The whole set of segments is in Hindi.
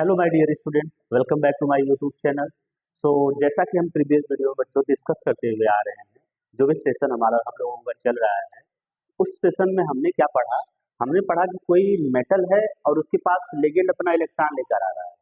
Hello my dear student, welcome back to my YouTube channel. जैसा कि हम प्रीवियस वीडियो में बच्चों डिस्कस करते हुए आ रहे हैं, जो भी सेशन हमारा हम लोगों का चल रहा है, उस सेशन में हमने क्या पढ़ा? हमने पढ़ा कि कोई मेटल है और उसके पास लिगेंड अपना इलेक्ट्रॉन लेकर आ रहा है।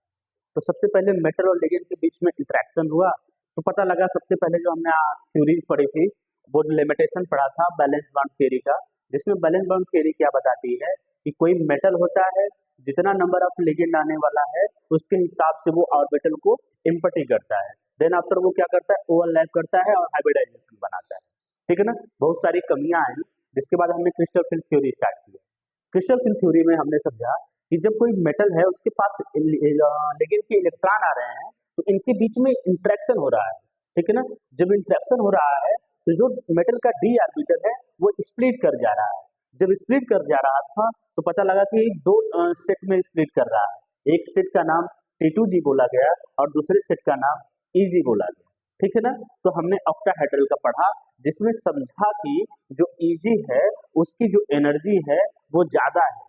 तो सबसे पहले मेटल और लिगेंड के बीच में इंटरेक्शन हुआ, तो पता लगा सबसे पहले जो हमने थ्योरीज पढ़ी थी वो लिमिटेशन पढ़ा था बैलेंस बॉन्ड थ्योरी का, जिसमें बैलेंस बॉन्ड थ्योरी क्या बताती है कि कोई मेटल होता है, जितना नंबर ऑफ लिगेंड आने वाला है उसके हिसाब से वो ऑर्बिटल को इम्पटी करता है। देन आफ्टर वो क्या करता है, ओवरलैप करता है और हाइब्रिडाइजेशन बनाता है। ठीक है ना। बहुत सारी कमियां आई, जिसके बाद हमने क्रिस्टल फील्ड थ्योरी स्टार्ट किया। क्रिस्टल फील्ड थ्योरी में हमने समझा कि जब कोई मेटल है उसके पास लिगेंड के इलेक्ट्रॉन आ रहे हैं, तो इनके बीच में इंटरेक्शन हो रहा है। ठीक है ना। जब इंटरेक्शन हो रहा है तो जो मेटल का डी ऑर्बिटल है वो स्प्लिट कर जा रहा है। जब स्प्लिट कर जा रहा था तो पता लगा कि दो सेट में स्प्लिट कर रहा है। एक सेट का नाम T2G बोला गया और दूसरे सेट का नाम EG बोला गया। ठीक है ना। तो हमने ऑक्टाहेड्रल का पढ़ा, जिसमें समझा कि जो EG है उसकी जो एनर्जी है वो ज्यादा है,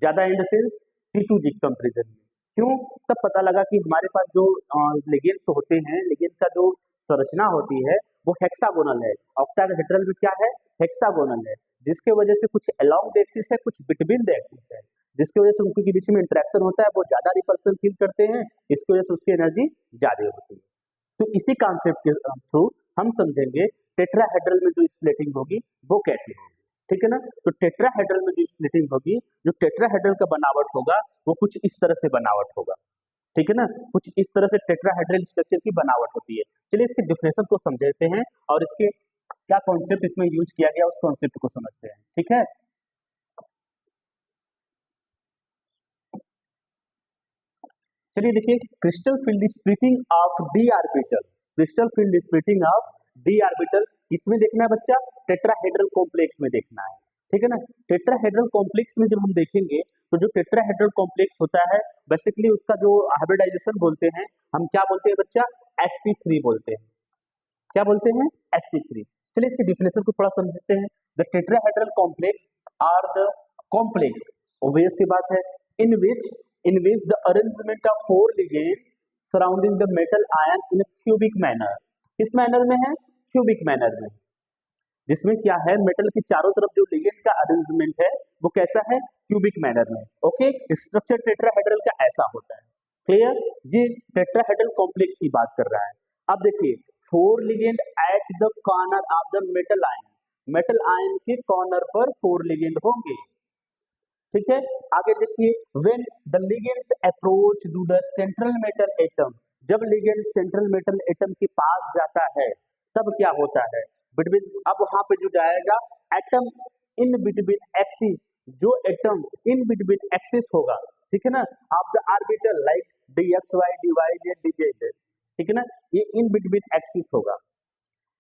ज्यादा in the sense T2G comparison में। क्यों? तब पता लगा कि हमारे पास जो लिगेंड्स होते हैं, लिगेंड का जो संरचना होती है वो हेक्सागोनल है। ऑक्टाहेड्रल में क्या है? हेक्सागोनल है, जिसके वजह से कुछ अलोंग द एक्सिस है, कुछ बिटवीन द एक्सिस है, जिसकी वजह से उनके बीच में इंटरेक्शन होता है, वो ज्यादा रिपल्सन फील करते हैं, इसकी वजह से उसकी एनर्जी ज्यादा होती है। तो इसी कॉन्सेप्ट के थ्रू हम समझेंगे टेट्राहेड्रल में जो स्प्लिटिंग होगी वो कैसे होगी। ठीक है ना। तो टेट्राहेड्रल में जो स्प्लिटिंग होगी, जो टेट्राहेड्रल का बनावट होगा वो कुछ इस तरह से बनावट होगा। ठीक है ना। कुछ इस तरह से टेट्राहेड्रल स्ट्रक्चर की बनावट होती है। चलिए इसके डिफिनेशन को समझते हैं और इसके क्या कॉन्सेप्ट इसमें यूज किया गया उस कॉन्सेप्ट को समझते हैं। ठीक है। चलिए देखिए, crystal field splitting of D orbital. Crystal field splitting of D orbital इसमें देखना है बच्चा, टेट्राहेड्रल कॉम्प्लेक्स में देखना है। ठीक है ना। टेट्राहेड्रल कॉम्प्लेक्स में जब हम देखेंगे तो जो टेट्राहेड्रल कॉम्प्लेक्स होता है, बेसिकली उसका जो हाइब्रिडाइजेशन बोलते हैं, हम क्या बोलते हैं बच्चा? sp3 बोलते हैं। क्या बोलते हैं? sp3। चलिए इसके डिफिनेशन को थोड़ा समझते हैं। The tetrahedral complex are the complex, obvious सी बात है, in which the arrangement of four ligands surrounding the metal ion in a cubic manner। किस मैनर में है? क्यूबिक मैनर में, जिसमें क्या है, मेटल के चारों तरफ जो लिगेंड का अरेंजमेंट है वो कैसा है? क्यूबिक मैनर में। ओके, स्ट्रक्चर टेट्राहेड्रल का ऐसा होता है। क्लियर? ये टेट्राहेड्रल कॉम्प्लेक्स की बात कर रहा है। अब देखिए, four ligand at the corner of the metal ion, metal ion के कॉर्नर पर फोर लिगेंड होंगे। ठीक है। आगे देखिए, when the ligands approach to the central metal atom, जब लिगेंड सेंट्रल मेटल एटम के पास जाता है तब क्या होता है? बिटवीन, अब वहां पे जो जाएगा एटम इन बिटवीन एक्सिस, जो एटम इन बिटवीन एक्सिस होगा, ठीक है ना, of the orbital like dxy dy dz, ठीक है ना, ये इन बिटवीन एक्सिस होगा।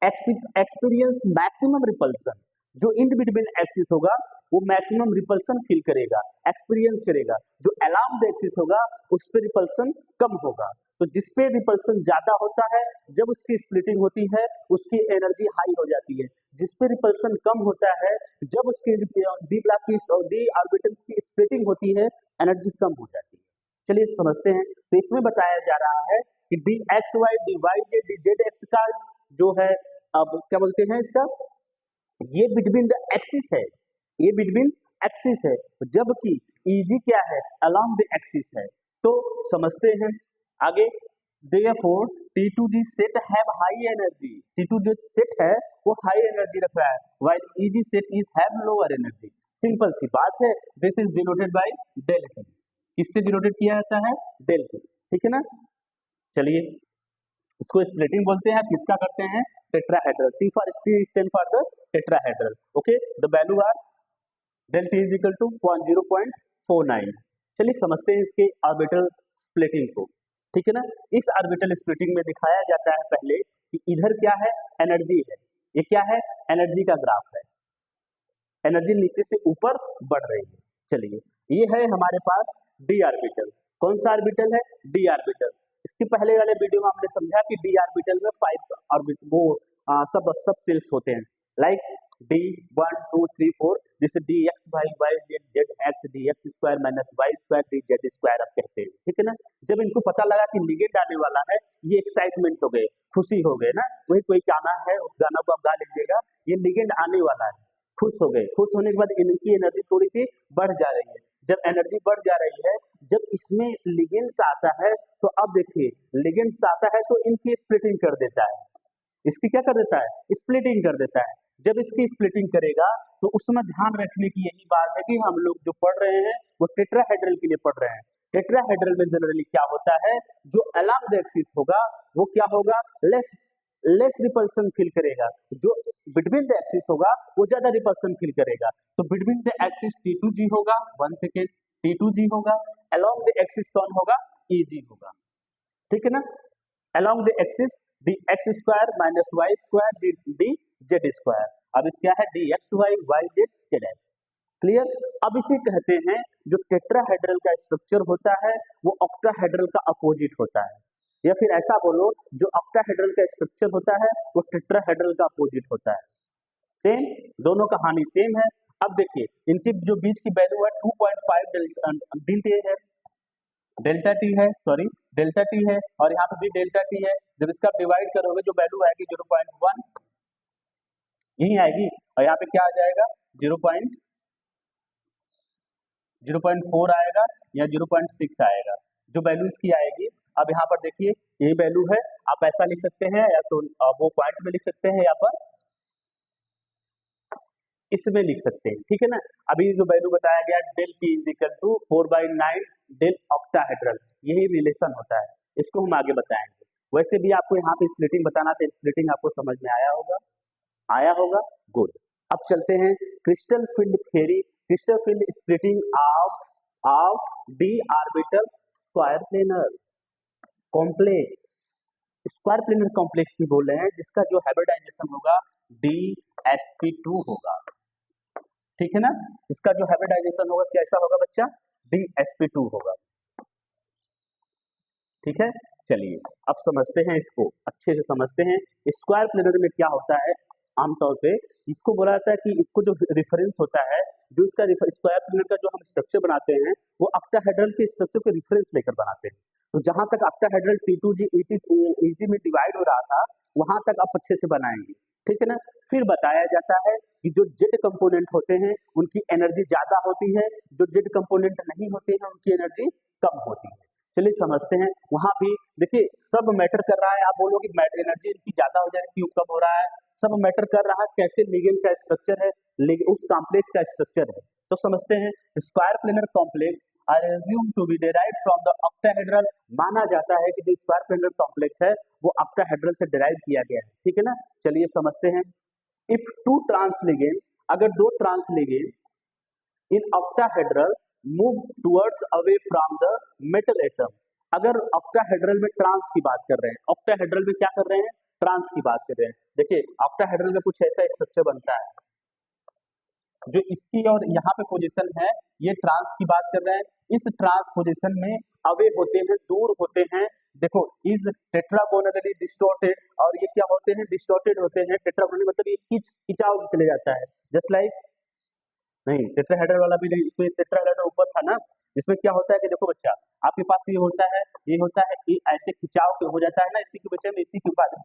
एक्सपीरियंस मैक्सिमम रिपल्सन, जो इन बिटवीन एक्सिस होगा वो मैक्सिमम रिपल्सन फील करेगा, एक्सपीरियंस करेगा। जो अलोंग द एक्सिस होगा उस पे रिपल्सन कम होगा। तो जिस पे रिपल्सन ज्यादा होता है, जब उसकी स्प्लिटिंग होती है उसकी एनर्जी हाई हो जाती है। जिस पे रिपल्सन कम होता है, जब उसकी डी ब्लॉक की और डी ऑर्बिटल की स्प्लिटिंग होती है, एनर्जी कम हो जाती है। चलिए समझते हैं। तो इसमें बताया जा रहा है कि D X Y D Y J D Z X का जो है, अब क्या बोलते हैं इसका, ये बिटवीन द एक्सिस है, ये बिटवीन एक्सिस है, जबकि EG क्या है? अलोंग द एक्सिस है। तो समझते हैं आगे। Therefore T2G set have high energy, T2G set है वो हाई एनर्जी रख रहा है, while EG set is have lower energy। Simple सी बात है, this is denoted by del T. किससे डिनोटेड किया जाता है? Del T. ठीक है ना। चलिए इसको स्प्लिटिंग बोलते हैं। किसका करते हैं? Tetrahedral. T stand for the tetrahedral. Okay, the value are del T is equal to 0.49। चलिए समझते हैं इसके ऑर्बिटल स्प्लिटिंग को। ठीक है ना। इस ऑर्बिटल स्प्लिटिंग में दिखाया जाता है पहले कि इधर क्या है? एनर्जी है। ये क्या है? एनर्जी का ग्राफ है। एनर्जी नीचे से ऊपर बढ़ रही है। चलिए, ये है हमारे पास डी ऑर्बिटल। कौन सा ऑर्बिटल है? D orbital. इसके पहले वाले वीडियो में हमने समझा कि डी ऑर्बिटल में 5 ऑर्बिट वो सब सेल्स होते हैं, लाइक डी 1 2 3 4, जिसे D X Y Y Z Z X D X square minus Y square D Z square आप कहते हैं, ठीक है ना। जब इनको पता लगा कि लिगेंड आने वाला है, ये एक्साइटमेंट हो गए, खुशी हो गए ना, वही कोई गाना है, उस गाना को आप गा लीजिएगा, ये लिगेंड आने वाला है, खुश हो गए। खुश होने के बाद इनकी एनर्जी थोड़ी सी बढ़ जा रही है। जब एनर्जी बढ़ जा रही है, जब इसमें लिगेंड्स आता है, तो अब देखिए लिगेंड्स आता है तो इनकी स्प्लिटिंग कर देता है, इसकी क्या कर देता है, स्प्लिटिंग कर देता है। जब इसकी स्प्लिटिंग करेगा तो उसमें ध्यान रखने की यही बात है कि हम लोग जो पढ़ रहे हैं वो टेट्राहेड्रल के लिए पढ़ रहे हैं। टेट्राहेड्रल में जनरली क्या होता है, जो अलोंग द एक्सिस होगा वो क्या होगा, लेस रिपल्सन फील करेगा, जो बिटवीन द एक्सिस होगा वो ज्यादा रिपल्सन फील करेगा। तो बिटवीन द एक्सिस T2G होगा, 1 सेकेंड, T2G होगा, अलोंग द एक्सिस कौन होगा, EG होगा, ठीक है ना। Along the axis D X square minus Y square D Z square, अब इस क्या है, D X Y Y Z Z X, clear. अब इसे कहते हैं जो टेट्राहेड्रल का स्ट्रक्चर होता है वो ऑक्टाहेड्रल का अपोजिट होता है, या फिर ऐसा बोलो जो ऑक्टाहेड्रल का स्ट्रक्चर होता है वो टेट्राहेड्रल का अपोजिट होता है। सेम, दोनों कहानी सेम है। अब देखिए इनके जो बीच की वैल्यू है 2.5 डेल्टा टी है, सॉरी डेल्टा टी है, और यहाँ पे भी डेल्टा टी है। जब इसका डिवाइड करोगे जो वैल्यू आएगी 0.1 यही आएगी, और यहाँ पे क्या आ जाएगा 0.4 आएगा या 0.6 आएगा, जो वैल्यू इसकी आएगी। अब यहाँ पर देखिए यही वैल्यू है, आप ऐसा लिख सकते हैं या तो वो पॉइंट में लिख सकते हैं या पर इसमें लिख सकते हैं, ठीक है ना। अभी जो वैल्यू बताया गया del T is equal to 4/9 del octahedral, यही रिलेशन होता है, इसको हम आगे बताएंगे। वैसे भी आपको यहाँ पे स्प्लिटिंग बताना था, स्प्लिटिंग आपको समझ में आया होगा, गुड। अब चलते हैं crystal field theory, crystal field splitting of D orbital square planar complex, square planar complex की बोल रहे हैं, जिसका जो हाइब्रिडाइजेशन होगा DsP2 होगा, ठीक है ना। इसका जो हाइब्रिडाइजेशन होगा कैसा होगा बच्चा, DsP2 होगा, ठीक है। चलिए अब समझते हैं, इसको अच्छे से समझते हैं। स्क्वायर प्लेनर में क्या होता है, आमतौर पे इसको बोला जाता है कि इसको जो रेफरेंस होता है, जो इसका स्क्वायर प्लेनर का जो हम स्ट्रक्चर बनाते हैं वो ऑक्टाहेड्रल के स्ट्रक्चर को रेफरेंस लेकर बनाते हैं। तो जहां तक ऑक्टाहेड्रल T2G EG में डिवाइड हो रहा था वहां तक आप अच्छे से बनाएंगे, ठीक है ना। फिर बताया जाता है कि जो जेड कंपोनेंट होते हैं उनकी एनर्जी ज्यादा होती है, जो जेड कंपोनेंट नहीं होते हैं उनकी एनर्जी कम होती है। चलिए समझते हैं, वहां भी देखिए सब मैटर कर रहा है, आप बोलोगे एनर्जी इनकी ज्यादा हो जाए क्यों कम हो रहा है, सब मैटर कर रहा है कैसे लिगेंड का स्ट्रक्चर है, उस कॉम्प्लेक्स का स्ट्रक्चर है। तो समझते हैं, square planar complex are assumed to be derived from the octahedral, माना जाता है कि जो स्क्वायर प्लेनर कॉम्प्लेक्स है वो ऑक्टाहेड्रल से डिराइव किया गया है, ठीक है ना। चलिए समझते हैं, इफ टू ट्रांसलिगेंड, अगर दो trans ligand in octahedral move towards away from the metal atom, अगर ऑक्टाहेड्रल में ट्रांस की बात कर रहे हैं, ऑक्टाहेड्रल में क्या कर रहे हैं, ट्रांस की बात कर रहे हैं। देखिए ऑक्टाहेड्रल में कुछ ऐसा स्ट्रक्चर बनता है, जो इसकी और यहाँ पे पोजीशन है, ये ट्रांस की बात कर रहे हैं। इस ट्रांस पोजीशन में अवे होते हैं, दूर होते हैं। देखो इज टेट्रागोनली डिस्टॉर्टेड, और ये क्या होते हैं, डिस्टॉर्टेड होते हैं। टेट्रागोनली मतलब ये खिंचाव चले जाता है, जस्ट लाइक, नहीं टेट्राहेड्रल वाला भी नहीं, इसमें टेट्राहेड्रल ऊपर था ना, इसमें क्या होता है कि देखो बच्चा आपके पास ये होता है, ये ऐसे खिंचाव हो जाता है ना, इसी के विषय में इसी के बाद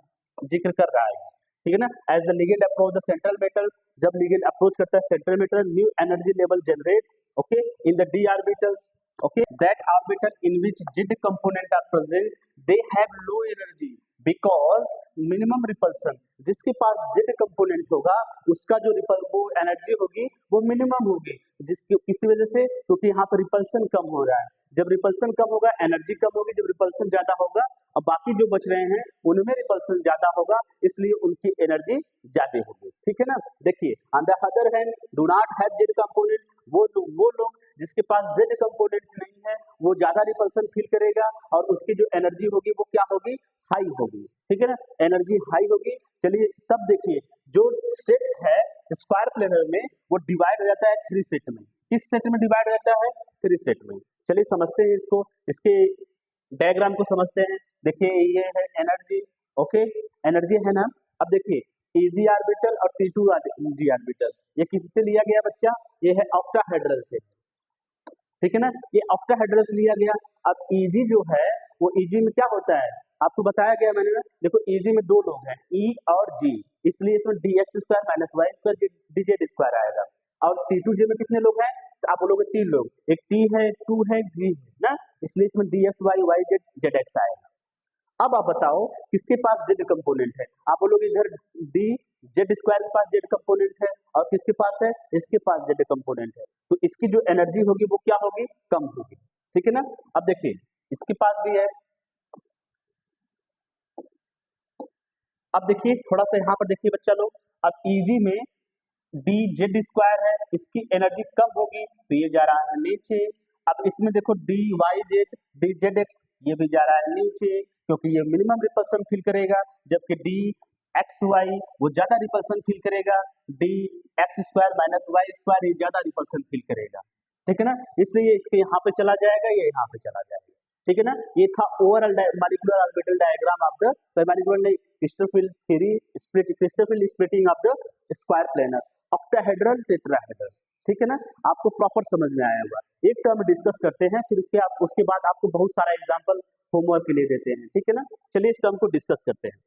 जिक्र कर रहा है, ठीक है ना। As the ligand approach the central metal, जब लिगेंड अप्रोच करता है central metal, new energy level generate, okay, in the D orbitals, okay, that orbital in which Z component are present, they have low energy because minimum repulsion, जिसके पास जेड कंपोनेंट होगा उसका जो वो एनर्जी होगी वो मिनिमम होगी, जिसकी किसी वजह से, क्योंकि यहाँ पर रिपल्सन कम हो रहा है। जब रिपल्सन कम होगा एनर्जी कम होगी, जब रिपल्सन ज्यादा होगा और बाकी जो बच रहे हैं उनमें रिपल्सन ज्यादा होगा, इसलिए उनकी एनर्जी ज्यादा होगी, ठीक है ना। देखिए on the other hand do not have Z component, वो लोग जिसके पास जेड कंपोनेंट नहीं है वो ज्यादा रिपल्सन फील करेगा और उसकी जो एनर्जी होगी वो क्या होगी, हाई होगी, ठीक है ना, एनर्जी हाई होगी। चलिए तब देखिए जो सेट्स है स्क्वायर प्लेनर में वो डिवाइड हो जाता है 3 सेट में। किस सेट में डिवाइड हो जाता है, 3 सेट में। चलिए समझते हैं इसको, इसके डायग्राम को समझते हैं। देखिए ये है एनर्जी, ओके, एनर्जी है ना। अब देखिए Eg ऑर्बिटल और T2 G ऑर्बिटल, ये किससे लिया गया बच्चा? ये है ऑक्टाहेड्रल से, ठीक है ना, ये ऑक्टाहेड्रल से लिया गया। अब Eg जो है वो Eg में क्या होता है आपको बताया गया मैंने ना, देखो Eg में दो लोग हैं E और G, इसलिए इसमें dx square minus Y square dz square आएगा। और T2J में कितने लोग हैं? तो आप बोलोगे तीन लोग, एक T है, 2 है, G है ना, इसलिए इसमें dx y y z zx आएगा। अब आप बताओ किसके पास z कंपोनेंट है? आप बोलोगे इधर d z स्क्वायर के पास z कंपोनेंट है, और किसके पास है? इसके पास z कंपोनेंट है, तो इसकी जो एनर्जी होगी वो क्या होगी? कम होगी, ठीक है ना। अब देखिए इसके पास भी है, अब देखिए थोड़ा सा यहाँ पर देखिए बच्चा लोग, अब Eg में डी जेड स्क्वायर है, इसकी एनर्जी कम होगी तो ये जा रहा है नीचे। अब इसमें देखो D Y Z D Z X, ये भी जा रहा है नीचे क्योंकि ये मिनिमम रिपल्सन फील करेगा, जबकि डी एक्स वाई वो ज्यादा रिपल्सन फील करेगा, D X square minus Y square ये ज्यादा रिपल्सन फील करेगा, ठीक है ना, इसलिए इसके यहाँ पे चला जाएगा, ये यहाँ पे चला जाएगा, ठीक है ना। ये था overall molecular orbital diagram of the crystal field theory crystal field splitting of the square planar octahedral tetrahedral, ठीक है ना, आपको प्रॉपर समझ में आया होगा। एक टर्म डिस्कस करते हैं, फिर उसके बाद आपको बहुत सारा एग्जांपल होमवर्क के लिए देते हैं, ठीक है ना। चलिए इस टर्म को डिस्कस करते हैं,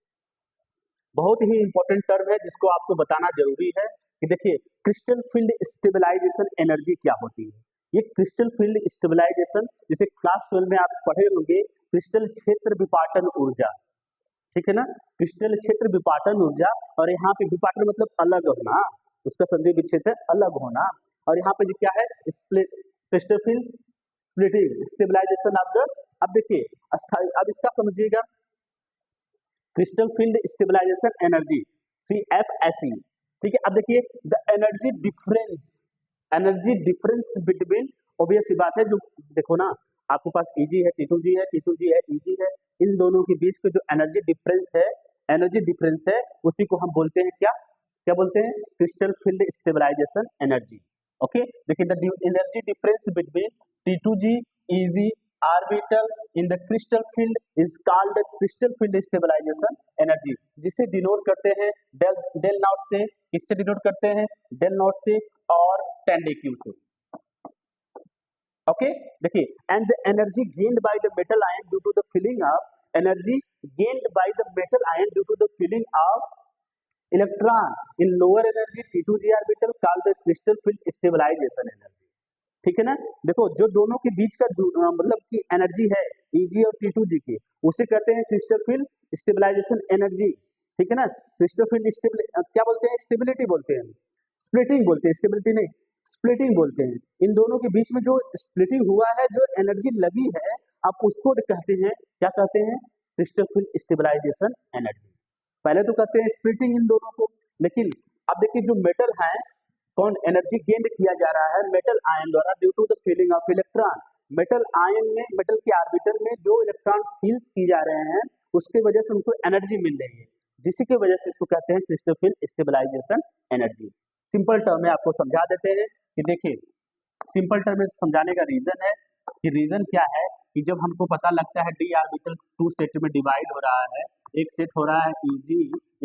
बहुत ही इंपॉर्टेंट टर्म है जिसको आपको बताना जरूरी है कि देखिए क्रिस्टल फील्ड स्टेबलाइजेशन एनर्जी क्या होती है। ये क्रिस्टल फील्ड स्टेबलाइजेशन जिसे क्लास 12 में आप पढ़े होंगे, क्रिस्टल क्षेत्र विपाटन ऊर्जा, ठीक है ना, क्रिस्टल क्षेत्र विपाटन ऊर्जा, और यहाँ पे विपाटन मतलब अलग होना, उसका संधि विच्छेद है अलग होना, और यहाँ पे जो क्या है crystal field splitting stabilization of the, अब देखिए अब इसका समझिएगा, crystal field stabilization energy CFSE, ठीक है। अब देखिए the energy difference between, obvious सी बात है, जो देखो ना आपके पास Eg है, T2G है, T2G है, Eg है, इन दोनों के बीच का जो एनर्जी डिफरेंस है उसी को हम बोलते हैं क्या क्या बोलते हैं? Crystal field stabilization energy, okay. देखिए the energy difference between T2G Eg orbital in the crystal field is called crystal field stabilization energy, जिसे डिनोट करते हैं डेल नॉट से, किससे डिनोट करते हैं? डेल नॉट से और 10dq से, ओके। देखिए and the energy gained by the metal ion due to the filling of energy gained by the metal ion due to the filling of electron in lower energy T2G orbital called the crystal field stabilization energy, ठीक है ना। देखो जो दोनों के बीच का मतलब की एनर्जी है Eg और T2G की, उसे कहते हैं क्रिस्टल फील्ड स्टेबलाइजेशन एनर्जी, ठीक है ना। क्रिस्टल फील्ड क्या बोलते हैं? स्टेबिलिटी बोलते हैं, स्प्लिटिंग बोलते हैं, स्टेबिलिटी नहीं स्प्लिटिंग बोलते हैं। इन दोनों के बीच में जो स्प्लिटिंग हुआ है, जो एनर्जी लगी है, आप उसको कहते हैं, क्या कहते हैं? Crystal field stabilization energy. पहले तो कहते हैं स्प्लिटिंग इन दोनों को, लेकिन अब देखिए जो मेटल है कौन एनर्जी गेन किया जा रहा है? मेटल आयन द्वारा due to the filling of electron, metal ion में मेटल के ऑर्बिटल में जो इलेक्ट्रॉन फील्स की जा रहे हैं उसके वजह से उनको एनर्जी मिल रही है, जिसी की वजह से इसको कहते हैं crystal field stabilization energy. Simple term में आपको समझा देते हैं कि देखिए सिंपल टर्म में समझाने का रीजन है कि रीजन क्या है कि जब हमको पता लगता है डी ऑर्बिटल 2 सेट में डिवाइड हो रहा है, एक सेट हो रहा है Eg,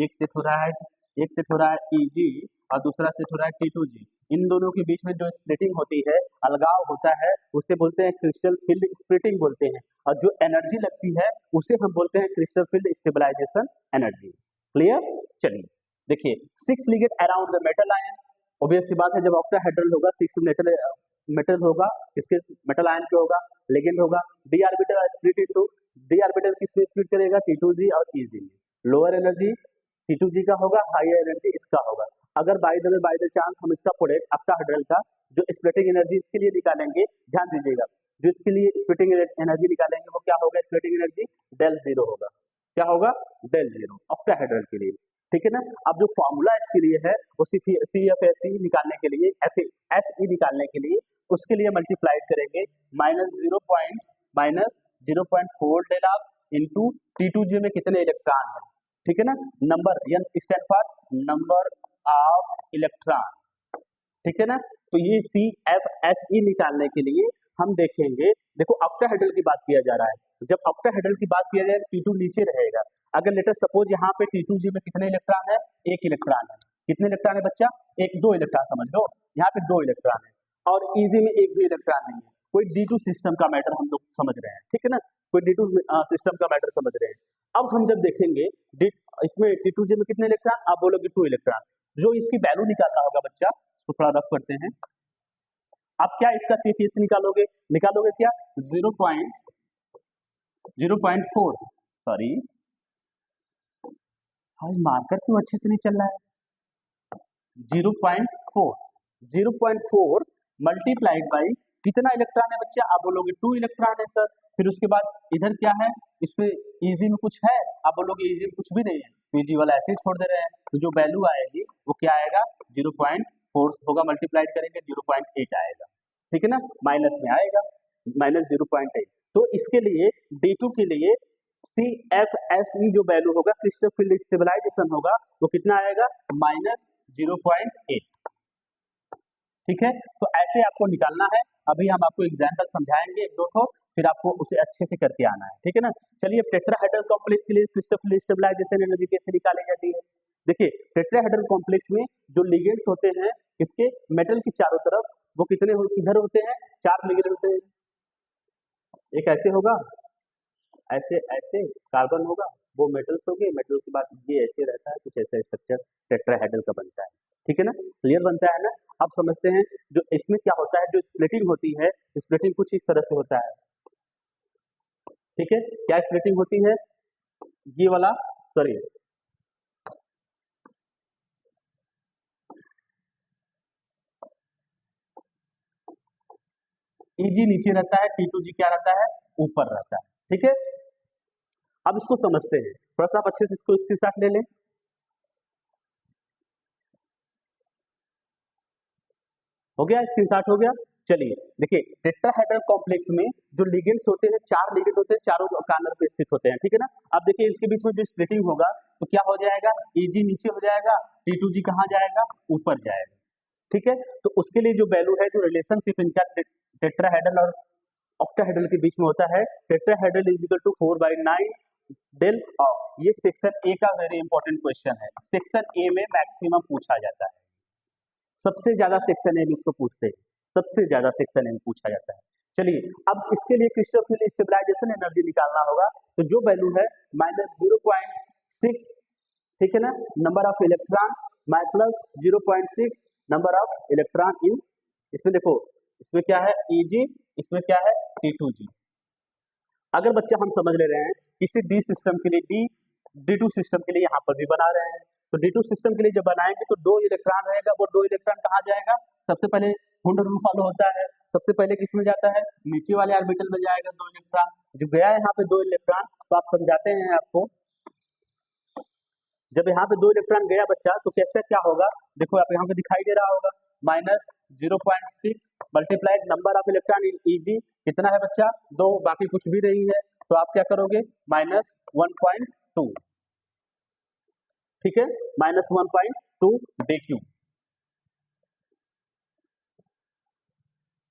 एक सेट हो रहा है Eg और दूसरा सेट हो रहा है T2G, इन दोनों के बीच में जो स्प्लिटिंग होती है, अलगाव होता है, उसे बोलते हैं क्रिस्टल फील्ड स्प्लिटिंग बोलते हैं, और जो एनर्जी लगती है उसे हम बोलते हैं crystal field stabilization energy. Clear? चलिए देखिए 6 ligand around the metal ion, obvious सी बात है जब ऑक्टाहेड्रल होगा 6 मेटल होगा, इसके मेटल आयन क्या होगा? लिगेंड होगा। D orbital split into, D orbital किसमें स्प्लिट करेगा? T2G और Eg में। लोअर एनर्जी T2G का होगा, हायर एनर्जी इसका होगा। अगर बाय द चांस हम इसका प्रोडक्ट ऑक्टाहेड्रल का जो स्प्लिटिंग एनर्जी इसके लिए निकालेंगे, ध्यान दीजिएगा, जो इसके लिए स्प्लिटिंग एनर्जी निकालेंगे वो क्या होगा? स्प्लिटिंग एनर्जी डेल जीरो होगा। क्या होगा? डेल जीरो ऑक्टाहेड्रल के लिए, ठीक है ना। अब जो फॉर्मूला इसके लिए है वो CFSE निकालने के लिए, FSE निकालने के लिए, उसके लिए मल्टीप्लाइड करेंगे -0.4 डेल ऑफ इंटू T2G में कितने इलेक्ट्रॉन है, ठीक है ना। Number N stand for number of electron, ठीक है ना। तो ये CFSE निकालने के लिए हम देखेंगे, देखो ऑक्टाहेड्रल की बात किया जा रहा है, जब ऑक्टाहेड्रल की बात किया जाए T2 नीचे रहेगा, अगर लेटर सपोज यहाँ पे T2G में कितने इलेक्ट्रॉन है, एक इलेक्ट्रॉन है। कितने इलेक्ट्रॉन है बच्चा, एक, दो इलेक्ट्रॉन समझ लो, यहाँ पे दो इलेक्ट्रॉन है और इजी में एक भी इलेक्ट्रॉन नहीं है। कोई D2 सिस्टम का मैटर हम लोग समझ रहे हैं, ठीक है ना, कोई D2 सिस्टम का मैटर समझ रहे हैं। अब हम जब देखेंगे इसमें T2G में कितने इलेक्ट्रॉन, आप बोलोगे 2 इलेक्ट्रॉन, जो इसकी वैल्यू निकालना होगा बच्चा, उसको थोड़ा रफ करते हैं। आप क्या इसका CFS निकालोगे क्या, 0.4, सॉरी हाई मार्कर क्यों अच्छे से नहीं चल रहा है, 0.4 मल्टीप्लाइड बाई कितना इलेक्ट्रॉन है बच्चा, आप बोलोगे 2 इलेक्ट्रॉन है सर। फिर उसके बाद इधर क्या है, इसमें इजी में कुछ है, आप बोलोगे इजी में कुछ भी नहीं है, तो इजी वाला ऐसे ही छोड़ दे रहे हैं। तो जो वैल्यू आएगी वो क्या आएगा, 0.4 होगा, मल्टीप्लाइड करेंगे 0.8 आएगा, ठीक है ना, माइनस में आएगा, माइनस 0.8। तो इसके लिए D2 के लिए CFSE जो वैल्यू होगा, क्रिस्टल फील्ड स्टेबलाइजेशन होगा, वो कितना आएगा, -0.8, ठीक है। तो ऐसे आपको निकालना है। अभी हम आपको एग्जाम्पल समझाएंगे एक दो, फिर आपको उसे अच्छे से करके आना है, ठीक है ना। चलिए टेट्राहेड्रल कॉम्प्लेक्स के लिए क्रिस्टल फील्ड स्टेबलाइजेशन एनर्जी कैसे निकाली जाती है। देखिए टेट्राहेड्रल कॉम्प्लेक्स में जो लिगेंड्स होते हैं इसके मेटल की चारों तरफ, वो कितने किधर होते हैं, 4 लिगेंड होते हैं। एक ऐसे होगा, ऐसे ऐसे कार्बन होगा, वो मेटल्स होंगे, मेटल के बाद ये ऐसे रहता है, कुछ ऐसा स्ट्रक्चर टेट्राहेड्रल का बनता है, ठीक है ना, क्लियर बनता है ना। अब समझते हैं जो इसमें क्या होता है, जो स्प्लिटिंग होती है, स्प्लिटिंग कुछ इस तरह से होता है, ठीक है। क्या स्प्लिटिंग होती है, ये वाला, सॉरी Eg नीचे रहता है, T2G क्या रहता है, ऊपर रहता है, ठीक है। अब इसको समझते हैं, थोड़ा सा आप अच्छे से इसको स्क्रीनशॉट ले लें। हो गया, स्क्रीनशॉट हो गया। चलिए देखिए टेट्राहेड्रल कॉम्प्लेक्स में जो लिगेंड्स होते हैं, 4 लिगेंड होते हैं, चारों कॉर्नर पे स्थित होते हैं, ठीक है ना। अब देखिए इसके बीच में जो स्प्लिटिंग होगा तो क्या हो जाएगा, Eg नीचे हो जाएगा, T2G कहाँ जाएगा, ऊपर जाएगा, ठीक है। तो उसके लिए जो वैल्यू है, जो रिलेशनशिप इनका टेट्राहेड्रल और ऑक्टाहेड्रल के बीच में होता है, tetrahedral is equal to 4/9 del of. ये सेक्शन ए का वेरी इंपॉर्टेंट क्वेश्चन है, सेक्शन ए में मैक्सिमम पूछा जाता है, सबसे ज्यादा सेक्शन ए में इसको पूछते हैं, सबसे ज्यादा सेक्शन ए में पूछा जाता है। चलिए अब इसके लिए क्रिस्टल फील्ड स्टेबलाइजेशन एनर्जी निकालना होगा, तो जो वैल्यू है -0.6, ठीक है ना, number of electron plus 0.6 number of electron इन, इसमें देखो इसमें क्या है Eg, इसमें क्या है T2G। अगर बच्चे हम समझ ले रहे हैं किसी डी सिस्टम के लिए, D2 सिस्टम के लिए यहाँ पर भी बना रहे हैं, तो D2 सिस्टम के लिए जब बनाएंगे तो 2 इलेक्ट्रॉन रहेगा, वो 2 इलेक्ट्रॉन कहाँ जाएगा, सबसे पहले वुंड रूल फॉलो होता है, सबसे पहले किसमें जाता है, नीचे वाले ऑर्बिटल में जाएगा 2 इलेक्ट्रॉन। जब गया यहाँ पे 2 इलेक्ट्रॉन, तो आप समझाते हैं आपको, जब यहाँ पे 2 इलेक्ट्रॉन गया बच्चा तो कैसे क्या होगा, देखो आप यहाँ पे दिखाई दे रहा होगा, -0.6 multiplied number of electron in Eg, कितना है बच्चा, 2, बाकी कुछ भी नहीं है, तो आप क्या करोगे, -1.2, ठीक है, -1.2 dq।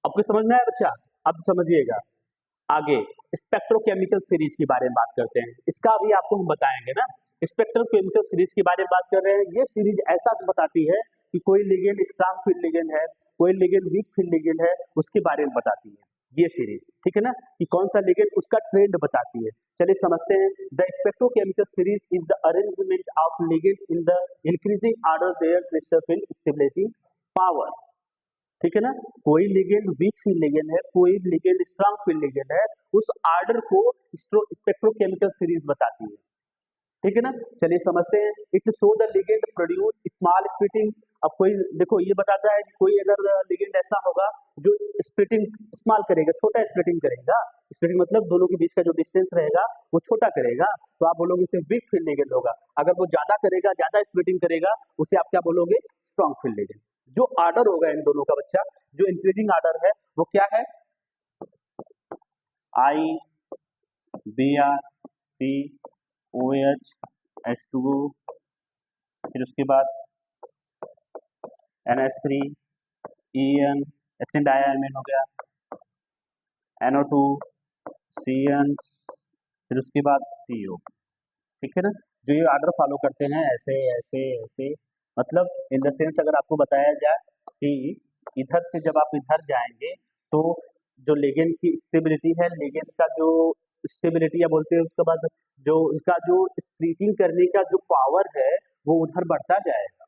आपको समझ में आया बच्चा, अब समझिएगा आगे स्पेक्ट्रोकेमिकल सीरीज के बारे में बात करते हैं, इसका भी आपको हम बताएंगे ना। स्पेक्ट्रोकेमिकल सीरीज के बारे में बात कर रहे हैं, ये सीरीज ऐसा बताती है कि कोई लिगेंड स्ट्रांग फील्ड लिगेंड है, कोई लिगेंड वीक फील्ड लिगेंड है, उसके बारे में बताती है ये सीरीज, ठीक है ना, कि कौन सा लिगेंड, उसका ट्रेंड बताती है। चलिए समझते हैं, the spectrochemical series is the arrangement of ligand in the increasing order their crystal field stability power, ठीक है ना, कोई लिगेंड वीक फील्ड लिगेंड है, कोई लिगेंड स्ट्रांग फील्ड लिगेंड है, उस ऑर्डर को स्पेक्ट्रोकेमिकल सीरीज बताती है, ठीक है ना। चलिए समझते हैं, it show the ligand produce small splitting. अब कोई देखो ये बताता है कि कोई अगर लिगेंड ऐसा होगा जो स्प्लिटिंग स्मॉल करेगा, छोटा स्प्लिटिंग करेगा, स्प्लिटिंग मतलब दोनों के बीच का जो डिस्टेंस रहेगा वो छोटा करेगा, तो आप बोलोगे इसे वीक फील्ड लिगेंड होगा। अगर वो ज्यादा करेगा, ज्यादा स्प्लिटिंग करेगा, उसे आप क्या बोलोगे, स्ट्रॉन्ग फील्ड लिगेंड। जो ऑर्डर होगा इन दोनों का बच्चा, जो इंक्रीजिंग ऑर्डर है वो क्या है, IBr, COH, H2O, फिर उसके बाद NH3, En, एथिलीन डाइअमीन हो गया, NO2, Cn, फिर उसके बाद CO, ठीक है ना। जो ये ऑर्डर फॉलो करते हैं ऐसे ऐसे ऐसे, मतलब इन द सेंस अगर आपको बताया जाए कि इधर से जब आप इधर जाएंगे तो जो लिगेंड की स्टेबिलिटी है, लिगेंड का जो स्टेबिलिटी या बोलते हैं उसके बाद जो इसका जो स्प्लिटिंग करने का जो पावर है वो उधर बढ़ता जाएगा।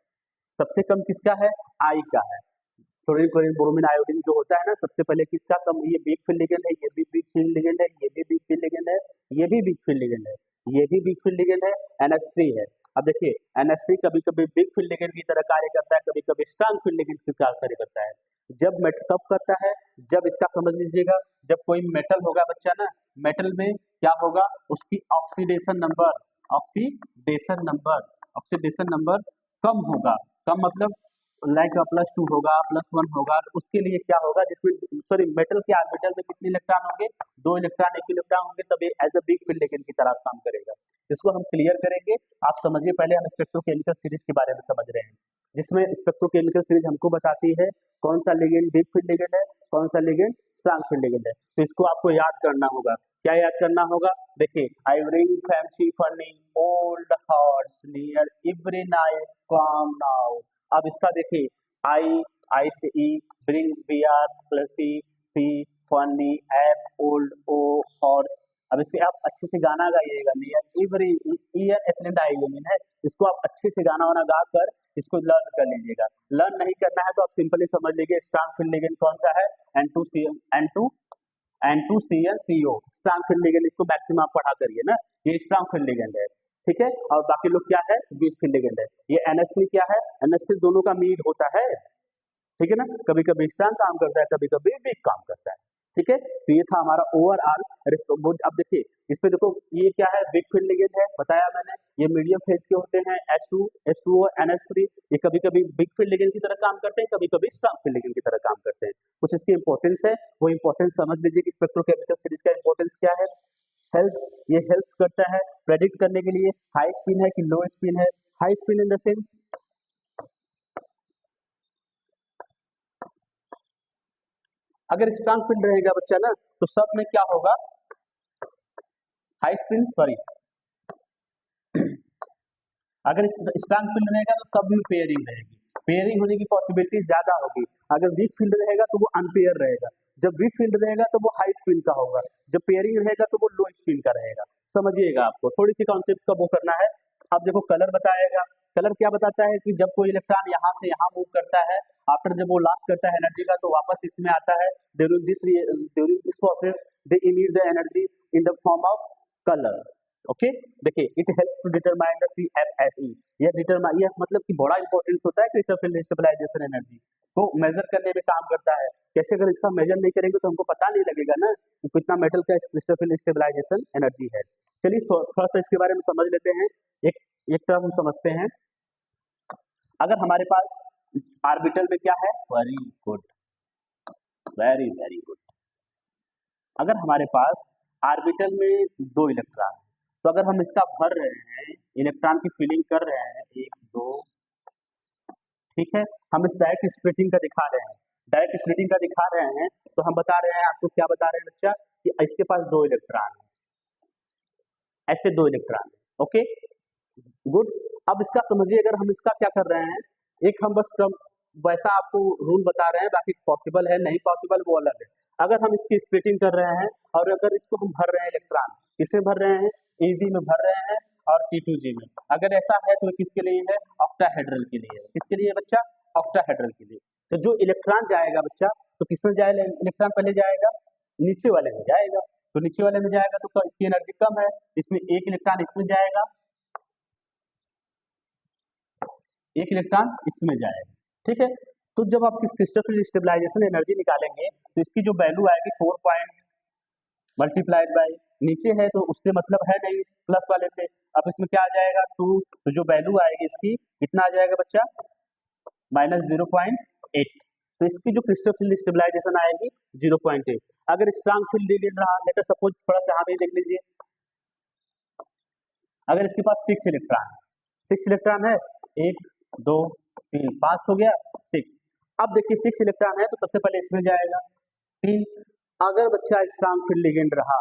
सबसे कम किसका है? आई का है। क्लोरीन क्लोरीन ब्रोमीन आयोडीन जो होता है ना, सबसे पहले किसका कम? ये वीक फील्ड लिगेंड है, ये भी वीक फील्ड लिगेंड है, ये भी वीक फील्ड लिगेंड है, ये भी वीक फील्ड लिगेंड है, ये भी वीक फील्ड लिगेंड है, NH3 है। अब देखिए NH3 कभी कभी वीक फील्ड लिगेंड की तरह कार्य करता है, कभी कभी स्ट्रांग फील्ड लिगेंड की तरह कार्य करता है। जब मेट कब करता है? जब इसका समझ लीजिएगा, जब कोई मेटल होगा बच्चा ना, मेटल में क्या होगा? उसकी oxidation number, oxidation number, oxidation number कम होगा। कम मतलब लाइक +2 होगा, +1 होगा। उसके लिए क्या होगा? जिसमें सॉरी मेटल के ऑर्बिटल में कितने इलेक्ट्रॉन होंगे? 2 इलेक्ट्रॉन, 1 इलेक्ट्रॉन होंगे, तब ये as a big field ligand की तरह काम करेगा। इसको हम क्लियर करेंगे। आप समझिए, पहले हम स्पेक्ट्रोकेमिकल सीरीज के बारे में समझ रहे हैं, जिसमें स्पेक्ट्रोकेमिकल सीरीज हमको बताती है कौन सा लिगेंड बिग फील्ड लिगेंड है, कौन सा लिगेंड स्ट्रांग फील्ड लिगेंड है। तो इसको आपको याद करना होगा। क्या याद करना होगा? देखिए, I bring fancy funny old horse near every nice काम नाउ। अब इसका देखिए, आई से ई, ब्रिंग BR प्लस सी फनी एफ ओल्ड ओ हॉर्स। अब इसमें आप अच्छे से गाना गाइएगा, नियर एवरी इस ईयर एथलेट आइलुमिन है, इसको आप अच्छे से गाना वाना गा कर इसको लर्न कर लीजिएगा। लर्न नहीं करना है तो आप सिंपली समझ लीजिए स्ट्रांग फील्ड लिगेंड कौन सा है? N2CN CO strong field ligand. इसको मैक्सिमम आप पढ़ा करिए ना, ये स्ट्रांग फील्ड लिगेंड है, ठीक है। और बाकी लोग क्या है? वीक फील्ड लिगेंड है। ये NH3 क्या है? NH3 दोनों का मीट होता है, ठीक है ना। कभी कभी स्ट्रांग काम करता है, कभी कभी वीक काम करता है, ठीक है। तो ये था हमारा ओवरऑल रिस्क। अब देखिए इसमें देखो, ये क्या है? वीक फील्ड लिगेंड है, बताया मैंने। ये मीडियम फेज के होते हैं, H2O NH3। ये कभी कभी बिग फील्ड लिगेंड की तरह काम करते हैं, कभी कभी स्ट्रांग फील्ड लिगेंड की तरह काम करते हैं। कुछ इसकी इंपॉर्टेंस है, वो इंपॉर्टेंस समझ लीजिए कि स्पेक्ट्रोकेमिकल सीरीज का इंपॉर्टेंस क्या है। ये हेल्प करता है प्रेडिक्ट करने के लिए हाई स्पिन है कि लो स्पिन है। High spin in the sense, अगर स्ट्रांग फील्ड रहेगा बच्चा ना, तो सब में क्या होगा? हाई स्पिन, सॉरी, अगर स्ट्रांग फील्ड रहेगा तो सब में पेयरिंग रहेगी, पेयरिंग होने की पॉसिबिलिटी ज्यादा होगी। अगर वीक फील्ड रहेगा तो वो अनपेयर रहेगा। जब वीक फील्ड रहेगा तो वो हाई स्पिन का होगा, जब पेयरिंग रहेगा तो वो लो स्पिन का रहेगा। समझिएगा, आपको थोड़ी सी कॉन्सेप्ट का वो करना है। अब देखो कलर बताएगा। कलर क्या बताता है कि जब कोई इलेक्ट्रॉन यहाँ से यहाँ मूव करता है, आफ्टर जब वो लॉस करता है एनर्जी का, तो वापस इसमें आता है। During this process they emit the energy in the form of colour. Okay, देखिए it helps to determine the CFSE। यह मतलब कि बड़ा इंपॉर्टेंस होता है क्रिस्टल फील्ड स्टेबलाइजेशन एनर्जी को मेजर करने में काम करता है। कैसे? अगर इसका मेजर नहीं करेंगे तो हमको पता नहीं लगेगा ना कि कितना मेटल का क्रिस्टल फील्ड स्टेबलाइजेशन एनर्जी है। चलिए थोड़ा सा इसके बारे में समझ लेते हैं। एक एक टर्म हम समझते हैं। अगर हमारे पास ऑर्बिटल में क्या है? Very good, very very good. अगर हमारे पास ऑर्बिटल में 2 इलेक्ट्रॉन, तो अगर हम इसका भर रहे हैं, इलेक्ट्रॉन की फिलिंग कर रहे हैं 1 2, ठीक है, हम इस डायरेक्ट स्प्लिटिंग का दिखा रहे हैं, डायरेक्ट स्प्लिटिंग का दिखा रहे हैं, तो हम बता रहे हैं आपको, क्या बता रहे हैं बच्चा? कि इसके पास 2 इलेक्ट्रॉन है, ऐसे 2 इलेक्ट्रॉन है। Okay good. अब इसका समझिए, अगर हम इसका क्या कर रहे हैं, एक हम बस वैसा आपको रूल बता रहे हैं, बाकी पॉसिबल है नहीं पॉसिबल वो अलग है। अगर हम इसकी स्प्लिटिंग कर रहे हैं और अगर इसको हम भर रहे हैं इलेक्ट्रॉन, किसमें भर रहे हैं? Eg में भर रहे हैं और T2G में। अगर ऐसा है तो किसके लिए है? ऑक्टाहेड्रल के लिए। किसके लिए बच्चा? ऑक्टाहेड्रल के लिए। तो जो इलेक्ट्रॉन जाएगा बच्चा, तो किसमें जाएगा इलेक्ट्रॉन? पहले जाएगा नीचे वाले में जाएगा, तो नीचे वाले में जाएगा तो इसकी एनर्जी कम है, इसमें 1 इलेक्ट्रॉन इसमें जाएगा, 1 इलेक्ट्रॉन इसमें जाएगा, ठीक है। तो जब आप क्रिस्टल फील्ड स्टेबलाइजेशन एनर्जी निकालेंगे तो इसकी जो वैल्यू आएगी 4 पॉइंट मल्टीप्लाइड बाय, नीचे है तो उससे मतलब है नहीं प्लस वाले से। अब इसमें क्या आ जाएगा? 2, तो जो वैल्यू आएगी इसकी कितना आ जाएगा बच्चा? -0.8। तो इसकी जो क्रिस्टल फील्ड स्टेबलाइजेशन आएगी 0.8। अगर स्ट्रांग फील्ड लिगेंड रहा, लेट अस सपोज, थोड़ा सा यहाँ पे देख लीजिए, अगर इसके पास 6 इलेक्ट्रॉन, 6 इलेक्ट्रॉन है, 1 2 3 5 हो गया 6। अब देखिए 6 इलेक्ट्रॉन है तो सबसे पहले इसमें जाएगा 3। अगर बच्चा स्ट्रांग फील्ड लिगेंड रहा,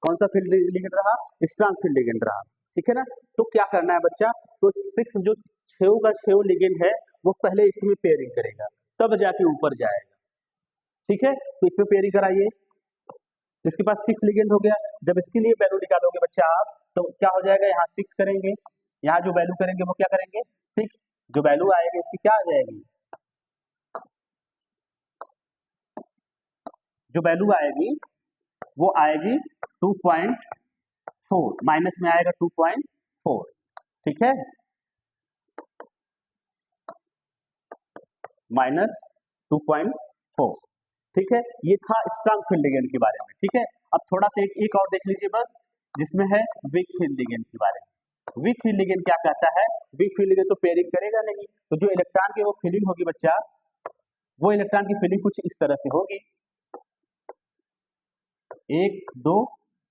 कौन सा फील्ड लिगेंड रहा? स्ट्रांग फील्ड लिगेंड रहा, ठीक है ना। तो क्या करना है बच्चा, तो 6 जो 6 का 6 लिगेंड है वो पहले इसमें पेयरिंग करेगा, तब जाके ऊपर जाएगा। ठीक है, तो इसमें पेयरिंग कराइए। इसके पास 6 लिगेंड हो गया। जब इसके लिए वैल्यू निकालोगे बच्चा आप, तो क्या हो जाएगा, यहाँ 6 करेंगे, यहाँ जो वैल्यू करेंगे वो क्या करेंगे 6, जो वैल्यू आएगी इसकी क्या आ जाएगी, जो वैल्यू आएगी वो आएगी 2.4, माइनस में आएगा 2.4। ठीक है, माइनस 2.4। ठीक है, ये था स्ट्रॉन्ग फील्ड लिगेंड के बारे में। ठीक है, अब थोड़ा सा एक और देख लीजिए बस, जिसमें है वीक फील्ड लिगेंड के बारे में। वीक फील्ड लिगेंड क्या कहता है, वीक फील्ड लिगेंड तो पेयरिंग करेगा नहीं, तो जो इलेक्ट्रॉन की वो फीलिंग होगी बच्चा, वो इलेक्ट्रॉन की फीलिंग कुछ इस तरह से होगी, 1 2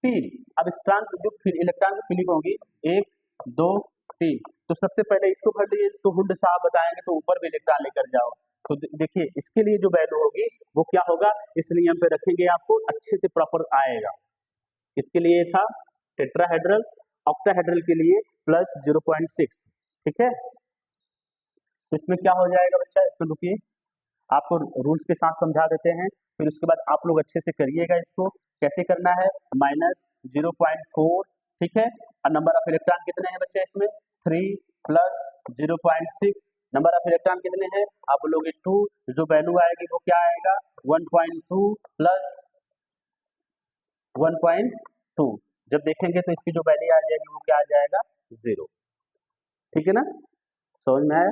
3। अब स्ट्रॉन्ग जो इलेक्ट्रॉन की फीलिंग होगी 1 2 3, तो सबसे पहले इसको भर लीजिए, तो हुंड साहब बताएंगे तो ऊपर भी इलेक्ट्रॉन लेकर जाओ। तो देखिए इसके लिए जो वैल्यू होगी वो क्या होगा, इस नियम पे रखेंगे, आपको अच्छे से प्रॉपर आएगा। इसके लिए था टेट्राहेड्रल, ऑक्टाहेड्रल के लिए प्लस 0.6। ठीक है, तो इसमें क्या हो जाएगा बच्चा, इसमें रुकिए आपको रूल्स के साथ समझा देते हैं, फिर उसके बाद आप लोग अच्छे से करिएगा। इसको कैसे करना है, माइनस 0.4। ठीक है, और नंबर ऑफ इलेक्ट्रॉन कितने हैं बच्चे इसमें, 3 प्लस 0.6, नंबर ऑफ इलेक्ट्रॉन कितने हैं, आप बोलोगे 2, जो वैल्यू आएगी वो क्या आएगा 1.2 प्लस 1.2। जब देखेंगे तो इसकी जो वैल्यू आ जाएगी वो क्या आ जाएगा 0। ठीक है ना, समझ में आया,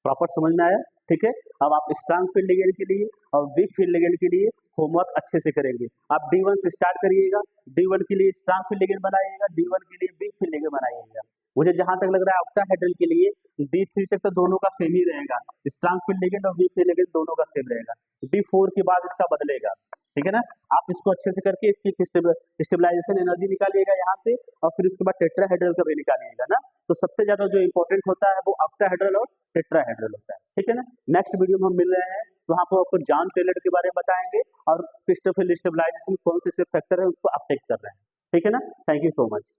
प्रॉपर समझ में आया। ठीक है, अब आप स्ट्रॉन्ग फील्ड लिगेंड के लिए और वीक फील्ड लिगेंड के लिए होमवर्क अच्छे से करेंगे। आप D1 से स्टार्ट करिएगा, D1 के लिए स्ट्रॉन्ग फील्ड लिगेंड बनाइएगा, D1 के लिए वीक फील्ड लिगेंड बनाइएगा। मुझे जहां तक लग रहा है ऑक्टाहेड्रल के लिए D3 तक तो दोनों का सेम ही रहेगा, स्ट्रॉन्ग फील्ड लिगेंड और वीक फील्ड लिगेंड दोनों का सेम रहेगा। D4 के बाद इसका बदलेगा। ठीक है ना, आप इसको अच्छे से करके इसकी स्टेबलाइजेशन एनर्जी निकालिएगा यहाँ से, और फिर उसके बाद टेट्राहेड्रल का भी निकालिएगा ना। तो सबसे ज्यादा जो इंपॉर्टेंट होता है वो ऑक्टाहेड्रल और टेट्राहेड्रल होता है। ठीक है ना, नेक्स्ट वीडियो में हम मिल रहे हैं, तो वहाँ पर आपको जॉन टेलर के बारे में बताएंगे और क्रिस्टोफर स्टेबलाइजेशन कौन से फैक्टर है उसको अफेक्ट कर रहे हैं। ठीक है ना, थैंक यू सो मच।